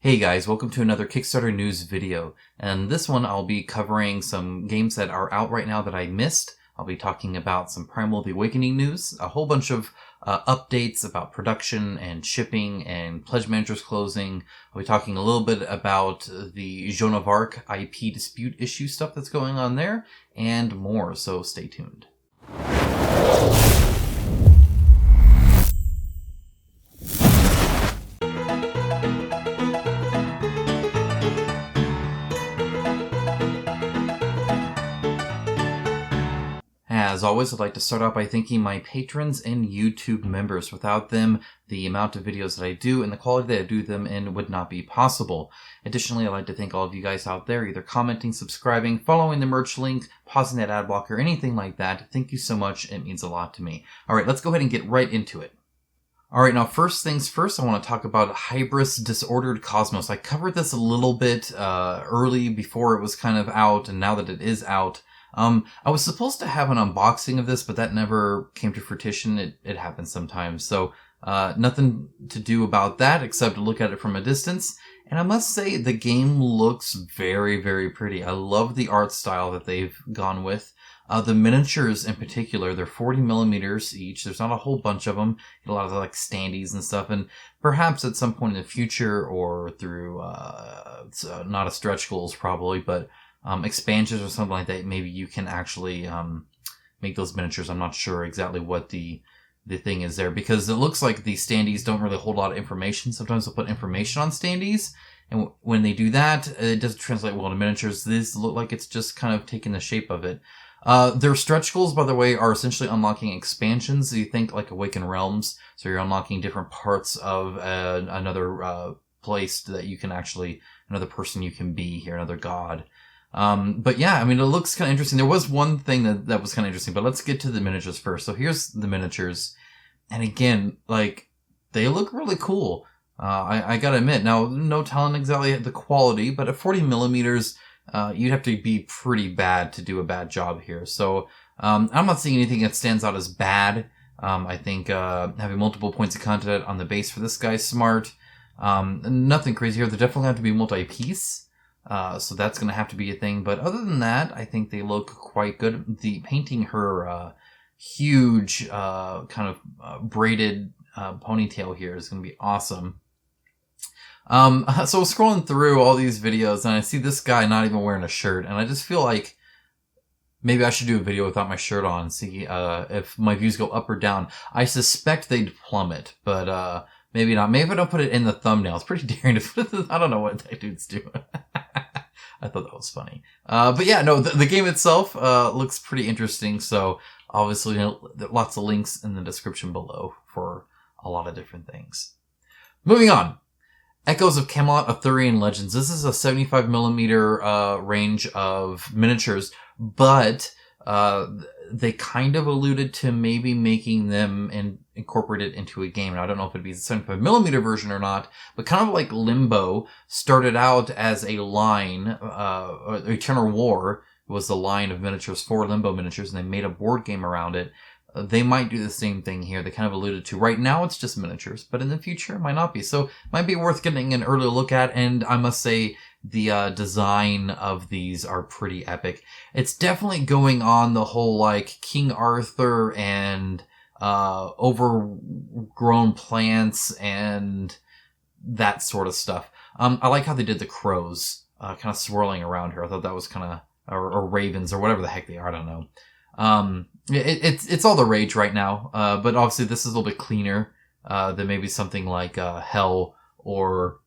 Hey guys, welcome to another Kickstarter news video. And this one I'll be covering some games that are out right now that I missed. I'll be talking about some Primal the Awakening news, a whole bunch of updates about production and shipping and pledge managers closing. I'll be talking a little bit about the Joan of Arc IP dispute issue stuff that's going on there, and more, so stay tuned. As always, I'd like to start out by thanking my patrons and YouTube members. Without them, the amount of videos that I do and the quality that I do them in would not be possible. Additionally, I'd like to thank all of you guys out there, either commenting, subscribing, following the merch link, pausing that ad blocker, anything like that. Thank you so much. It means a lot to me. Alright, let's go ahead and get right into it. Alright, now first things first, I want to talk about Hybris Disordered Cosmos. I covered this a little bit early before it was kind of out, and now that it is out, I was supposed to have an unboxing of this, but that never came to fruition. It happens sometimes. So, nothing to do about that except to look at it from a distance. And I must say, the game looks very, very pretty. I love the art style that they've gone with. The miniatures in particular, they're 40 millimeters each. There's not a whole bunch of them. Get a lot of like standees and stuff. And perhaps at some point in the future or through, not a stretch goals probably, but expansions or something like that, maybe you can actually make those miniatures. I'm not sure exactly what the thing is there, because it looks like the standees don't really hold a lot of information. Sometimes they'll put information on standees, and when they do that, it doesn't translate well to miniatures. These look like it's just kind of taking the shape of it. Their stretch goals, by the way, are essentially unlocking expansions. You think like Awaken Realms, so you're unlocking different parts of another place that you can actually, another person you can be here, another god. But yeah, I mean, it looks kind of interesting. There was one thing that was kind of interesting, but let's get to the miniatures first. So here's the miniatures. And again, like, they look really cool. I gotta admit, now, no telling exactly the quality, but at 40 millimeters, you'd have to be pretty bad to do a bad job here. So, I'm not seeing anything that stands out as bad. I think, having multiple points of contact on the base for this guy is smart. Nothing crazy here. They definitely have to be multi-piece. So that's going to have to be a thing. But other than that, I think they look quite good. The painting her huge kind of braided ponytail here is going to be awesome. So scrolling through all these videos, and I see this guy not even wearing a shirt, and I just feel like maybe I should do a video without my shirt on and see if my views go up or down. I suspect they'd plummet, but maybe not. Maybe if I don't put it in the thumbnail. It's pretty daring to put it. I don't know what that dude's doing. I thought that was funny. But yeah, no, the game itself looks pretty interesting. So obviously, you know, lots of links in the description below for a lot of different things. Moving on. Echoes of Camelot Arthurian Legends. This is a 75 millimeter range of miniatures, but they kind of alluded to maybe making them and incorporate it into a game. Now, I don't know if it'd be the 75 millimeter version or not, but kind of like Limbo started out as a line, Eternal War was the line of miniatures for Limbo miniatures, and they made a board game around it. They might do the same thing here. They kind of alluded to. Right now, it's just miniatures, but in the future, it might not be. So, it might be worth getting an early look at, and I must say, the design of these are pretty epic. It's definitely going on the whole, like, King Arthur and overgrown plants and that sort of stuff. I like how they did the crows kind of swirling around her. I thought that was kind of, or ravens or whatever the heck they are. I don't know. It's all the rage right now, but obviously this is a little bit cleaner than maybe something like Hell or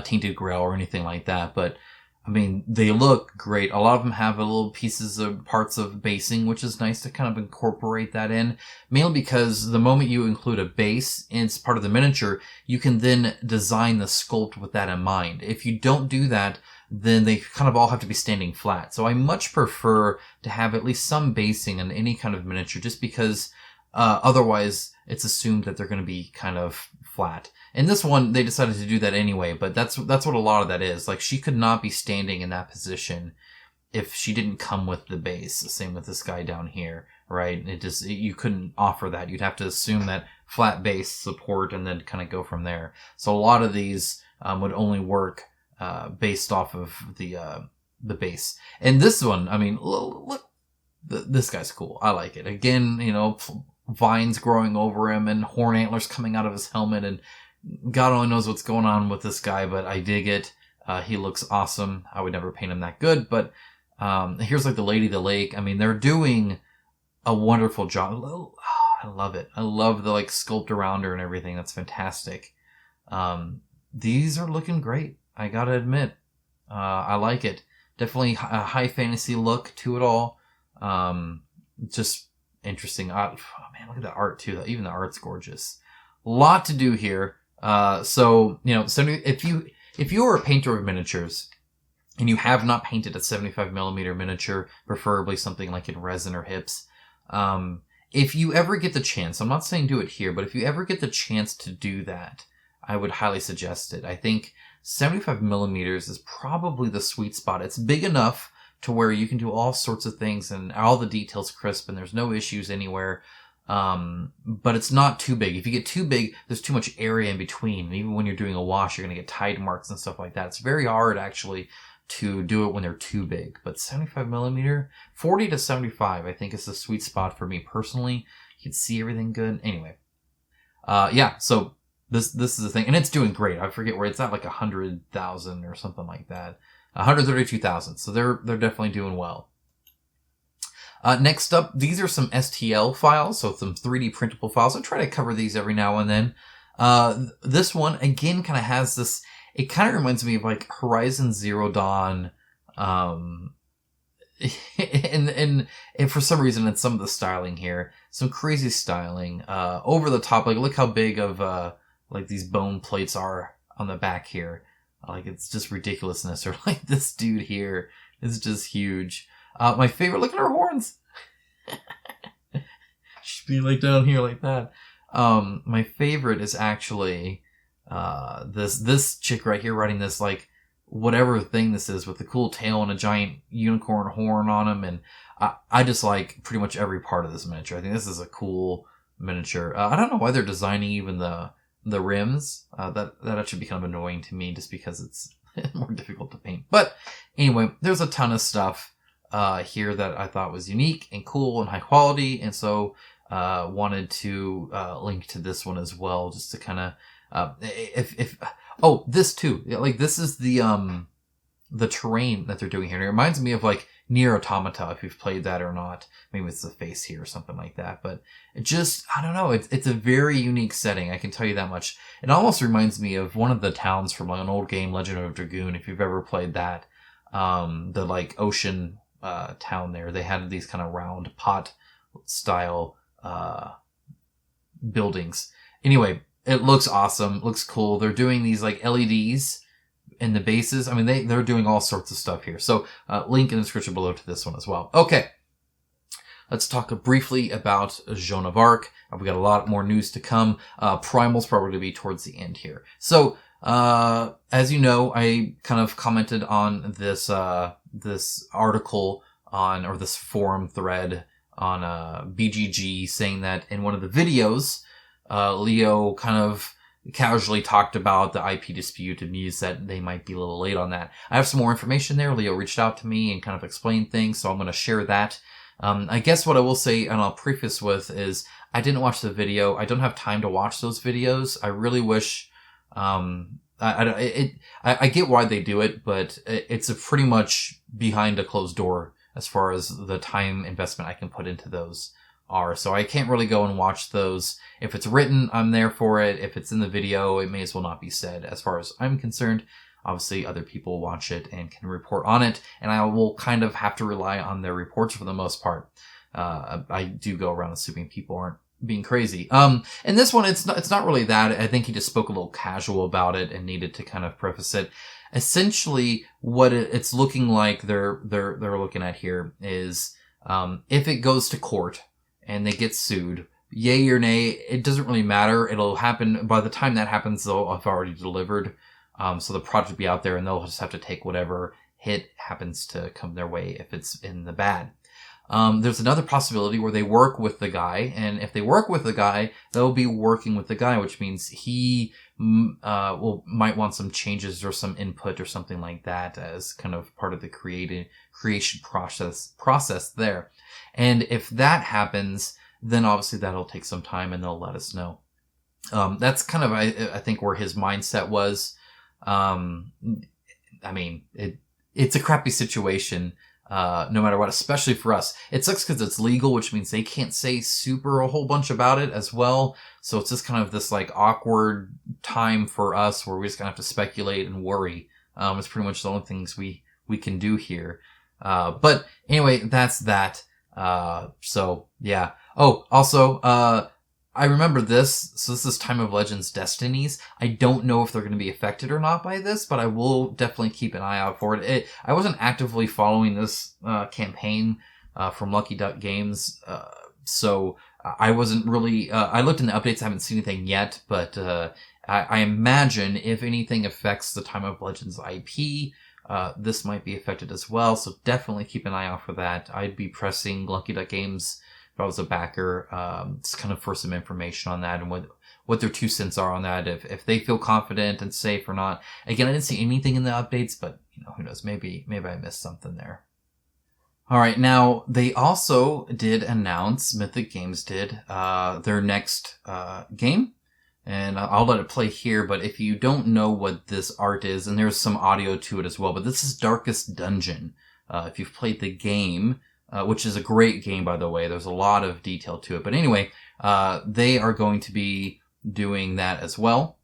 Tainted Grail or anything like that. But I mean, they look great. A lot of them have a little pieces of parts of basing, which is nice to kind of incorporate that in. Mainly because the moment you include a base and it's part of the miniature, you can then design the sculpt with that in mind. If you don't do that, then they kind of all have to be standing flat. So I much prefer to have at least some basing in any kind of miniature, just because otherwise it's assumed that they're going to be kind of flat. In this one, they decided to do that anyway, but that's what a lot of that is. Like, she could not be standing in that position if she didn't come with the base. Same with this guy down here, right? You couldn't offer that. You'd have to assume that flat base support and then kind of go from there. So a lot of these would only work based off of the base. And this one, I mean, look, this guy's cool. I like it. Again, you know, vines growing over him and horn antlers coming out of his helmet, and God only knows what's going on with this guy, but I dig it. He looks awesome. I would never paint him that good, but here's like the Lady of the Lake. I mean, they're doing a wonderful job. I love it. I love the like sculpt around her and everything. That's fantastic. These are looking great. I gotta admit, I like it. Definitely a high fantasy look to it all. Just interesting. Oh man, look at the art too. Even the art's gorgeous. A lot to do here. So you know, if you are a painter of miniatures and you have not painted a 75mm miniature, preferably something like in resin or hips, if you ever get the chance, I'm not saying do it here, but if you ever get the chance to do that, I would highly suggest it. I think 75mm is probably the sweet spot. It's big enough to where you can do all sorts of things and all the details crisp and there's no issues anywhere. But it's not too big. If you get too big, there's too much area in between. And even when you're doing a wash, you're going to get tide marks and stuff like that. It's very hard actually to do it when they're too big. But 75mm, 40 to 75, I think is the sweet spot for me personally. You can see everything good. Anyway, yeah, so this is the thing, and it's doing great. I forget where it's at, like 100,000 or something like that. 132,000. So they're definitely doing well. Next up, these are some STL files, so some 3D printable files. I try to cover these every now and then. This one, again, kind of has this, it kind of reminds me of like Horizon Zero Dawn, and for some reason, it's some of the styling here, some crazy styling, over the top. Like, look how big of, like these bone plates are on the back here. Like, it's just ridiculousness. Or like this dude here is just huge. My favorite, look at her horns. She'd be like down here like that. My favorite is actually, this chick right here riding this, like, whatever thing this is with the cool tail and a giant unicorn horn on him. And I just like pretty much every part of this miniature. I think this is a cool miniature. I don't know why they're designing even the rims. That actually be kind of annoying to me just because it's more difficult to paint. But anyway, there's a ton of stuff here that I thought was unique and cool and high quality, and so wanted to link to this one as well, just to kind of this too. Like, this is the terrain that they're doing here. And it reminds me of like Nier Automata, if you've played that or not. Maybe it's the face here or something like that. But it just, I don't know. It's a very unique setting. I can tell you that much. It almost reminds me of one of the towns from like an old game, Legend of Dragoon, if you've ever played that. The like ocean town there. They had these kind of round pot style buildings. Anyway, it looks awesome. Looks cool. They're doing these like LEDs in the bases. I mean, they're doing all sorts of stuff here. So link in the description below to this one as well. Okay. Let's talk briefly about Joan of Arc. We got a lot more news to come. Primal's probably going to be towards the end here. So, as you know, I kind of commented on this, this article on, or this forum thread on, BGG, saying that in one of the videos, Leo kind of casually talked about the IP dispute and used that they might be a little late on that. I have some more information there. Leo reached out to me and kind of explained things, so I'm going to share that. I guess what I will say, and I'll preface with, is I didn't watch the video. I don't have time to watch those videos. I really wish, I get why they do it, but it's a pretty much behind a closed door as far as the time investment I can put into those are. So I can't really go and watch those. If it's written, I'm there for it. If it's in the video, it may as well not be said as far as I'm concerned. Obviously, other people watch it and can report on it, and I will kind of have to rely on their reports for the most part. I do go around assuming people aren't being crazy. And this one, it's not really that. I think he just spoke a little casual about it and needed to kind of preface it. Essentially, what it's looking like they're looking at here is, if it goes to court and they get sued, yay or nay, it doesn't really matter. It'll happen by the time that happens. They'll have already delivered. So the product will be out there and they'll just have to take whatever hit happens to come their way if it's in the bad. There's another possibility where they work with the guy, and if they work with the guy, they'll be working with the guy, which means he might want some changes or some input or something like that as kind of part of the creation process there. And if that happens, then obviously that'll take some time and they'll let us know. That's kind of, I think, where his mindset was. I mean, it's a crappy situation, no matter what, especially for us. It sucks because it's legal, which means they can't say a whole bunch about it as well. So it's just kind of this like awkward time for us where we're just gonna have to speculate and worry. It's pretty much the only things we can do here. But anyway, that's that. So yeah. Oh, also, I remember this. So this is Time of Legends Destinies. I don't know if they're going to be affected or not by this, but I will definitely keep an eye out for it. I wasn't actively following this campaign from Lucky Duck Games, so I wasn't really. I looked in the updates. I haven't seen anything yet, but I imagine if anything affects the Time of Legends IP, this might be affected as well. So definitely keep an eye out for that. I'd be pressing Lucky Duck Games if I was a backer, just kind of for some information on that and what their 2 cents are on that, if they feel confident and safe or not. Again, I didn't see anything in the updates, but who knows? Maybe I missed something there. All right, now they also did announce, Mythic Games did, their next game, and I'll let it play here. But if you don't know what this art is, and there's some audio to it as well, but this is Darkest Dungeon. If you've played the game, which is a great game, by the way. There's a lot of detail to it. But anyway, they are going to be doing that as well.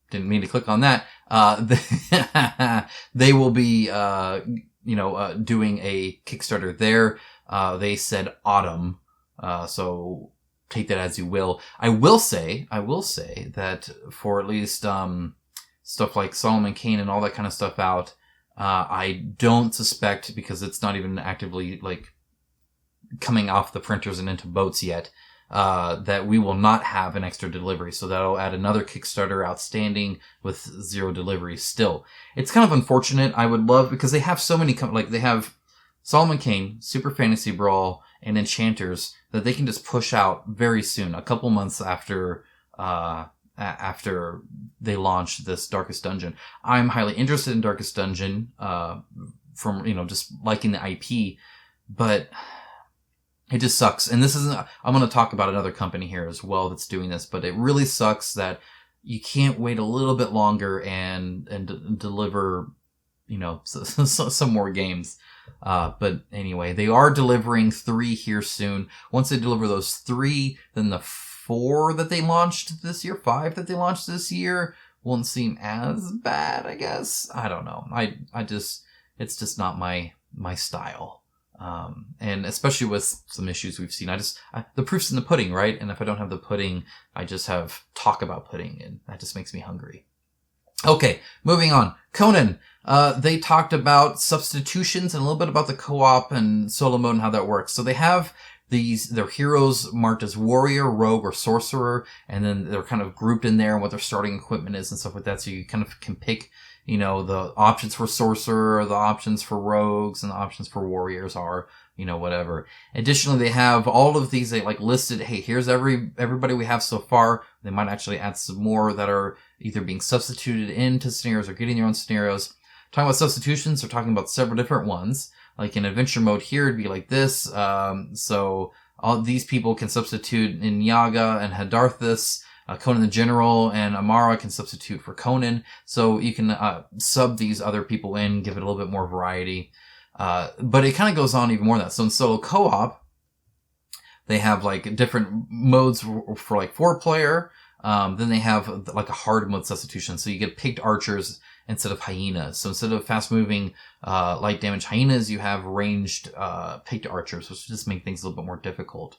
Didn't mean to click on that. They will be, doing a Kickstarter there. They said autumn. So take that as you will. I will say that for at least, stuff like Solomon Kane and all that kind of stuff out, I don't suspect, because it's not even actively like coming off the printers and into boats yet, that we will not have an extra delivery. So that'll add another Kickstarter outstanding with 0 deliveries still. It's kind of unfortunate. I would love, because they have so many, they have Solomon Kane, Super Fantasy Brawl, and Enchanters that they can just push out very soon, a couple months after they launch this Darkest Dungeon. I'm highly interested in Darkest Dungeon, from, just liking the IP, but it just sucks. And this isn't, I'm going to talk about another company here as well that's doing this, but it really sucks that you can't wait a little bit longer and deliver, some more games. But anyway, they are delivering 3 here soon. Once they deliver those 3, then the 4 that they launched this year, 5 that they launched this year, won't seem as bad, I guess. I don't know. It's just not my style. And especially with some issues we've seen, the proof's in the pudding, right? And if I don't have the pudding, I just have talk about pudding, and that just makes me hungry. Okay, moving on. Conan. They talked about substitutions and a little bit about the co-op and solo mode and how that works. So they have their heroes marked as warrior, rogue, or sorcerer, and then they're kind of grouped in there and what their starting equipment is and stuff like that. So you kind of can pick, the options for sorcerer, the options for rogues, and the options for warriors are, whatever. Additionally, they have all of these, they listed, hey, here's everybody we have so far. They might actually add some more that are either being substituted into scenarios or getting their own scenarios. Talking about substitutions, they're talking about several different ones. Like in adventure mode here, it'd be like this. So all these people can substitute in Yaga and Hadarthus. Conan the General and Amara can substitute for Conan. So you can sub these other people in, give it a little bit more variety. But it kind of goes on even more than that. So in solo co-op, they have different modes for 4-player. Then they have a hard mode substitution. So you get picked archers instead of hyenas. So instead of fast-moving, light damage hyenas, you have ranged, picked archers, which just make things a little bit more difficult.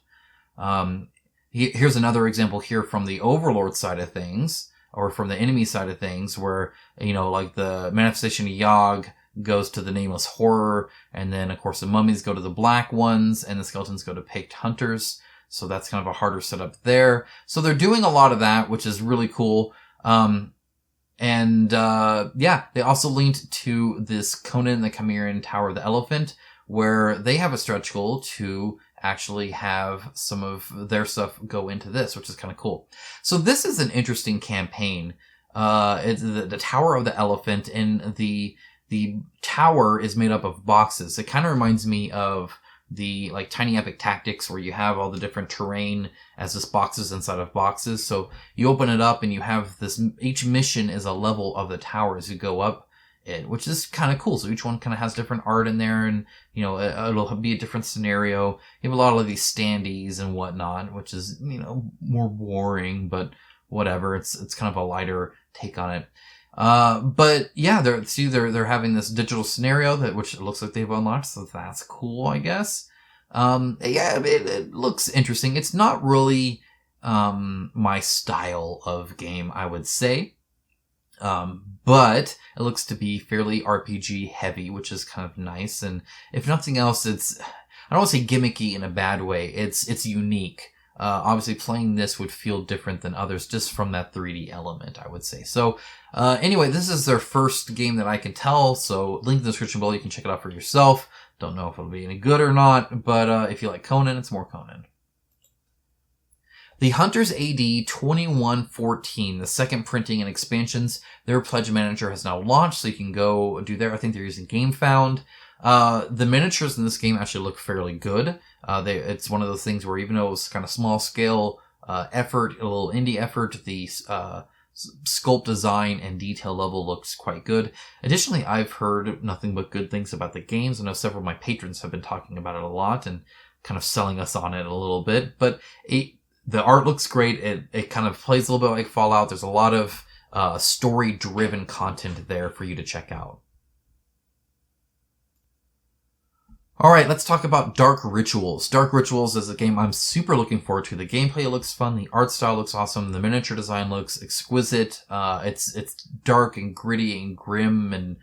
Here's another example here from the Overlord side of things, or from the enemy side of things, where, the manifestation of Yogg goes to the Nameless Horror, and then, of course, the mummies go to the Black Ones, and the skeletons go to picked hunters. So that's kind of a harder setup there. So they're doing a lot of that, which is really cool. They also linked to this Conan the Chimerian Tower of the Elephant, where they have a stretch goal to actually have some of their stuff go into this, which is kind of cool. So this is an interesting campaign. It's the Tower of the Elephant, and the tower is made up of boxes. It kind of reminds me of the like Tiny Epic Tactics, where you have all the different terrain as just boxes inside of boxes. So you open it up and you have this, each mission is a level of the tower as you go up it, which is kind of cool. So each one kind of has different art in there, and you know, it'll be a different scenario. You have a lot of these standees and whatnot, which is, you know, more boring, but whatever. It's kind of a lighter take on it. But yeah, they're having this digital scenario which it looks like they've unlocked, so that's cool, I guess. Yeah, it looks interesting. It's not really, my style of game, I would say. But it looks to be fairly RPG heavy, which is kind of nice. And if nothing else, I don't want to say gimmicky in a bad way. It's unique. Obviously playing this would feel different than others just from that 3D element, I would say. So, anyway, this is their first game that I can tell. So link in the description below. You can check it out for yourself. Don't know if it'll be any good or not, but, if you like Conan, it's more Conan. The Hunters AD 2114, the second printing and expansions, their pledge manager has now launched, so you can go do there. I think they're using GameFound. The miniatures in this game actually look fairly good. It's one of those things where even though it was kind of small scale effort, a little indie effort, the sculpt design and detail level looks quite good. Additionally, I've heard nothing but good things about the games. I know several of my patrons have been talking about it a lot and kind of selling us on it a little bit, but the art looks great. It kind of plays a little bit like Fallout. There's a lot of story-driven content there for you to check out. Alright, let's talk about Dark Rituals. Dark Rituals is a game I'm super looking forward to. The gameplay looks fun, the art style looks awesome, the miniature design looks exquisite. It's dark and gritty and grim, and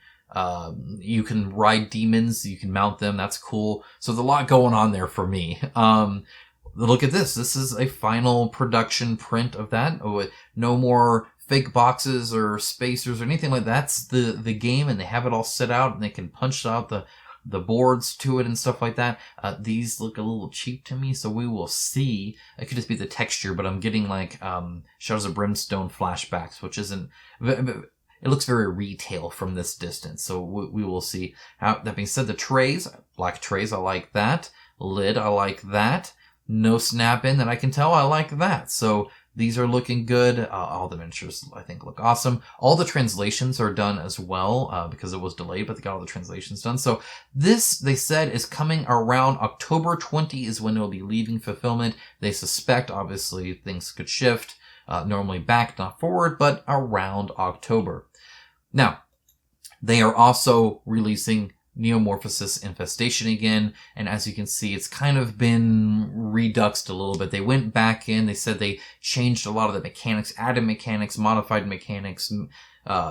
you can ride demons, you can mount them, that's cool. So there's a lot going on there for me. Look at this. This is a final production print of that. No more fake boxes or spacers or anything like that. That's the game, and they have it all set out, and they can punch out the boards to it and stuff like that. These look a little cheap to me, so we will see. It could just be the texture, but I'm getting like Shadows of Brimstone flashbacks, which isn't... It looks very retail from this distance, so we will see. That being said, the trays, black trays, I like that. Lid, I like that. No snap in that I can tell. I like that. So these are looking good. All the miniatures, I think, look awesome. All the translations are done as well, because it was delayed, but they got all the translations done. So this, they said, is coming around October 20 is when it will be leaving fulfillment. They suspect, obviously, things could shift, normally back, not forward, but around October. Now, they are also releasing neo-morphosis infestation again, and as you can see, it's kind of been reduxed a little bit. They went back in, they said they changed a lot of the mechanics, added mechanics, modified mechanics,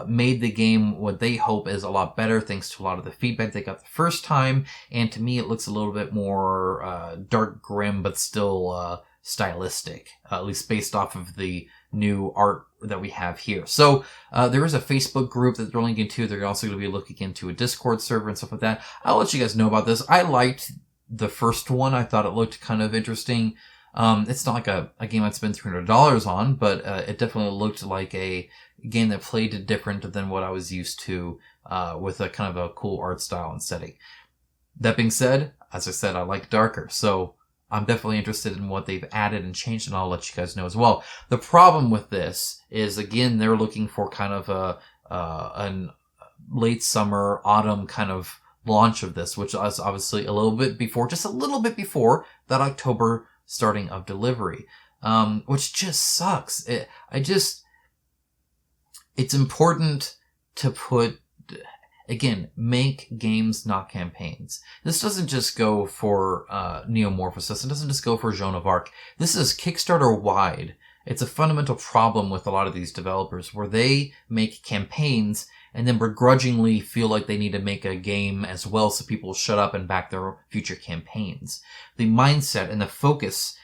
made the game what they hope is a lot better thanks to a lot of the feedback they got the first time, and to me it looks a little bit more dark, grim, but still stylistic, at least based off of the new art that we have here. So there is a Facebook group that they're linking to. They're also going to be looking into a Discord server and stuff like that. I'll let you guys know about this. I liked the first one. I thought it looked kind of interesting. It's not like a game I'd spend $300 on, but it definitely looked like a game that played different than what I was used to, with a kind of a cool art style and setting. That being said, as I said, I like darker, so I'm definitely interested in what they've added and changed, and I'll let you guys know as well. The problem with this is, again, they're looking for kind of a late summer, autumn kind of launch of this, which is obviously a little bit before, just a little bit before that October starting of delivery, which just sucks. It's important to put... Again, make games, not campaigns. This doesn't just go for neo-morphosis. It doesn't just go for Joan of Arc. This is Kickstarter-wide. It's a fundamental problem with a lot of these developers where they make campaigns and then begrudgingly feel like they need to make a game as well so people will shut up and back their future campaigns. The mindset and the focus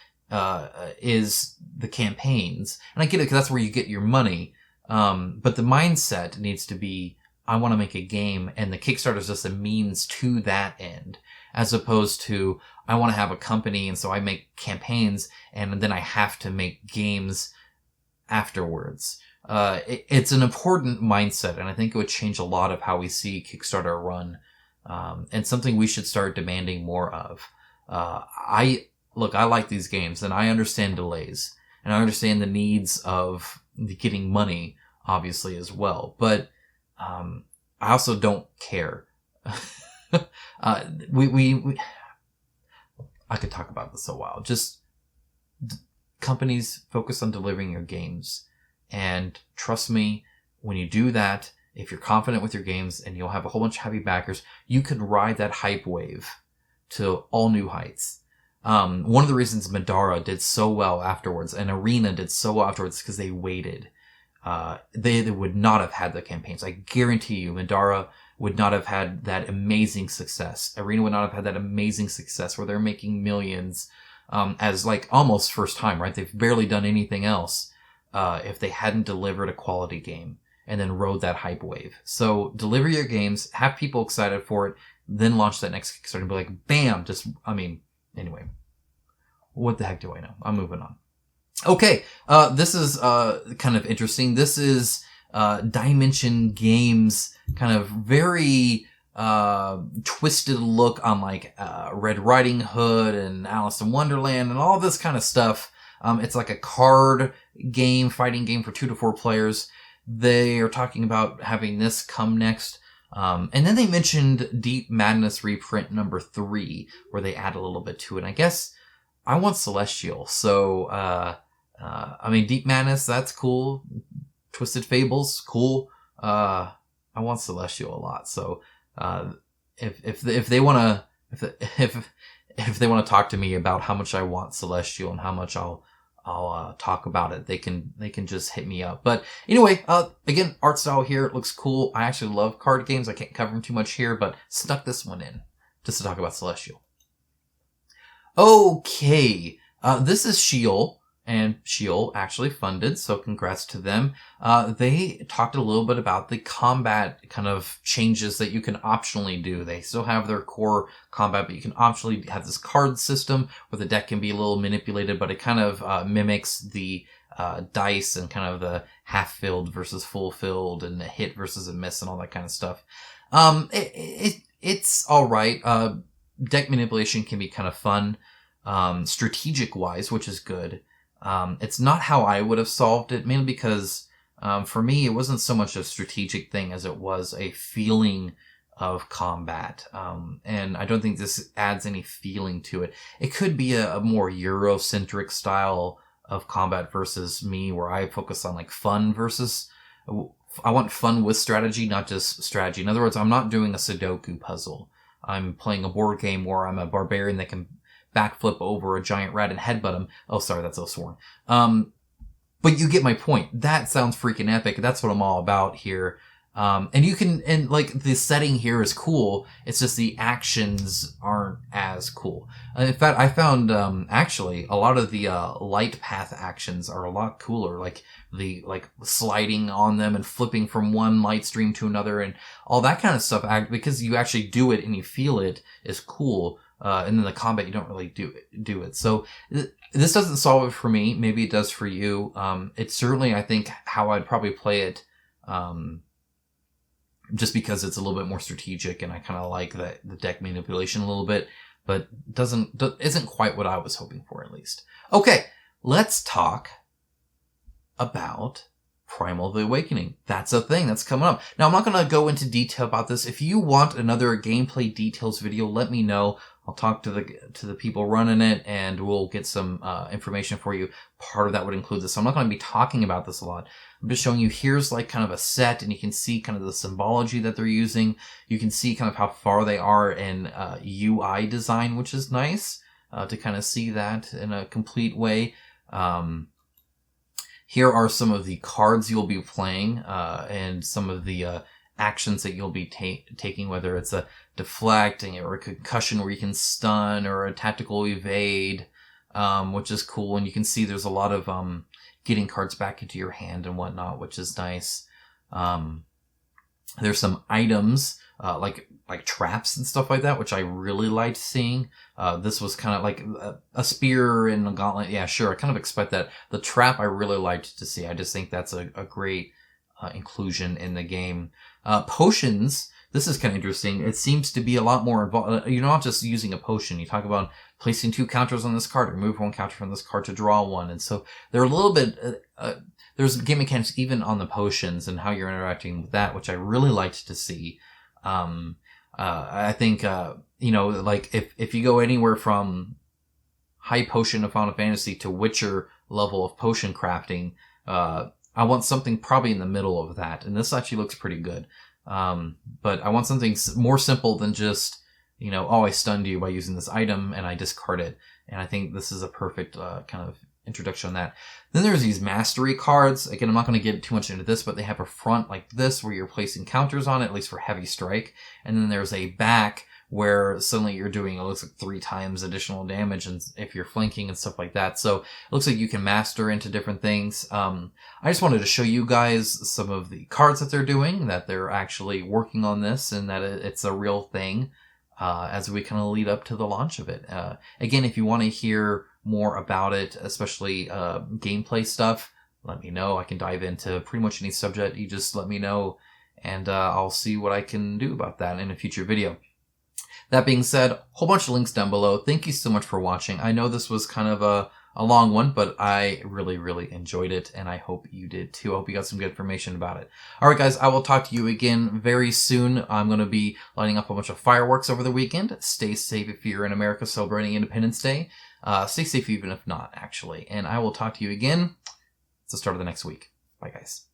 is the campaigns. And I get it because that's where you get your money. But the mindset needs to be, I want to make a game, and the Kickstarter is just a means to that end, as opposed to, I want to have a company, and so I make campaigns, and then I have to make games afterwards. It's an important mindset, and I think it would change a lot of how we see Kickstarter run, and something we should start demanding more of. I like these games, and I understand delays, and I understand the needs of getting money, obviously, as well. But I also don't care. I could talk about this a while. Just companies focus on delivering your games, and trust me, when you do that, if you're confident with your games and you'll have a whole bunch of happy backers, you could ride that hype wave to all new heights. One of the reasons Madara did so well afterwards and Arena did so well afterwards is because they waited. They would not have had the campaigns. I guarantee you, Madara would not have had that amazing success. Arena would not have had that amazing success where they're making millions, as like almost first time, right? They've barely done anything else, if they hadn't delivered a quality game and then rode that hype wave. So deliver your games, have people excited for it, then launch that next Kickstarter and be like, bam, anyway. What the heck do I know? I'm moving on. Okay, this is kind of interesting. This is Dimension Games kind of very twisted look on like Red Riding Hood and Alice in Wonderland and all this kind of stuff. It's like a card game, fighting game for 2 to 4 players. They are talking about having this come next. And then they mentioned Deep Madness reprint number 3, where they add a little bit to it. I guess I want Celestial. So, Deep Madness, that's cool. Twisted Fables, cool. I want Celestial a lot. So, if they want to talk to me about how much I want Celestial and how much I'll talk about it, they can just hit me up. But anyway, again, art style here looks cool. I actually love card games. I can't cover them too much here, but stuck this one in just to talk about Celestial. Okay, this is Sheol, and Sheol actually funded, so congrats to them. They talked a little bit about the combat kind of changes that you can optionally do. They still have their core combat, but you can optionally have this card system where the deck can be a little manipulated, but it kind of mimics the dice and kind of the half-filled versus full-filled and a hit versus a miss and all that kind of stuff. It's alright. Deck manipulation can be kind of fun, strategic-wise, which is good. It's not how I would have solved it, mainly because for me, it wasn't so much a strategic thing as it was a feeling of combat. And I don't think this adds any feeling to it. It could be a more Eurocentric style of combat versus me, where I focus on like fun versus... I want fun with strategy, not just strategy. In other words, I'm not doing a Sudoku puzzle. I'm playing a board game where I'm a barbarian that can backflip over a giant rat and headbutt him. Oh, sorry, that's so sworn. But you get my point. That sounds freaking epic. That's what I'm all about here. And like the setting here is cool. It's just the actions aren't as cool. In fact, I found, actually a lot of the, light path actions are a lot cooler. Like sliding on them and flipping from one light stream to another and all that kind of stuff. Because you actually do it and you feel it is cool. And then the combat, you don't really do it. So this doesn't solve it for me. Maybe it does for you. It's certainly, I think, how I'd probably play it. Just because it's a little bit more strategic and I kind of like the deck manipulation a little bit, but isn't quite what I was hoping for, at least. Okay, let's talk about Primal the Awakening. That's a thing that's coming up. Now, I'm not going to go into detail about this. If you want another gameplay details video, let me know. I'll talk to the people running it and we'll get some information for you. Part of that would include this. So I'm not going to be talking about this a lot. I'm just showing you here's like kind of a set and you can see kind of the symbology that they're using. You can see kind of how far they are in UI design, which is nice to kind of see that in a complete way. Here are some of the cards you'll be playing and some of the actions that you'll be taking, whether it's a deflecting or a concussion where you can stun or a tactical evade, which is cool. And you can see there's a lot of getting cards back into your hand and whatnot, which is nice. There's some items like traps and stuff like that, which I really liked seeing. This was kind of like a spear and a gauntlet. Yeah, sure. I kind of expect that. The trap I really liked to see. I just think that's a great inclusion in the game. Potions. This is kind of interesting. It seems to be a lot more involved. You're not just using a potion. You talk about placing 2 counters on this card, remove 1 counter from this card to draw 1. And so they're a little bit, there's game mechanics even on the potions and how you're interacting with that, which I really liked to see. I think, like if you go anywhere from high potion of Final Fantasy to Witcher level of potion crafting, I want something probably in the middle of that. And this actually looks pretty good. But I want something more simple than just, I stunned you by using this item and I discard it. And I think this is a perfect, kind of introduction on that. Then there's these mastery cards. Again, I'm not going to get too much into this, but they have a front like this where you're placing counters on it, at least for heavy strike. And then there's a back where suddenly you're doing, it looks like 3 times additional damage and if you're flanking and stuff like that. So it looks like you can master into different things. I just wanted to show you guys some of the cards that they're doing, that they're actually working on this and that it's a real thing, as we kind of lead up to the launch of it. Again, if you want to hear more about it, especially gameplay stuff, let me know. I can dive into pretty much any subject. You just let me know and I'll see what I can do about that in a future video. That being said, a whole bunch of links down below. Thank you so much for watching. I know this was kind of a long one, but I really, really enjoyed it, and I hope you did too. I hope you got some good information about it. Alright guys, I will talk to you again very soon. I'm going to be lighting up a bunch of fireworks over the weekend. Stay safe if you're in America celebrating Independence Day. Stay safe even if not, actually. And I will talk to you again at the start of the next week. Bye guys.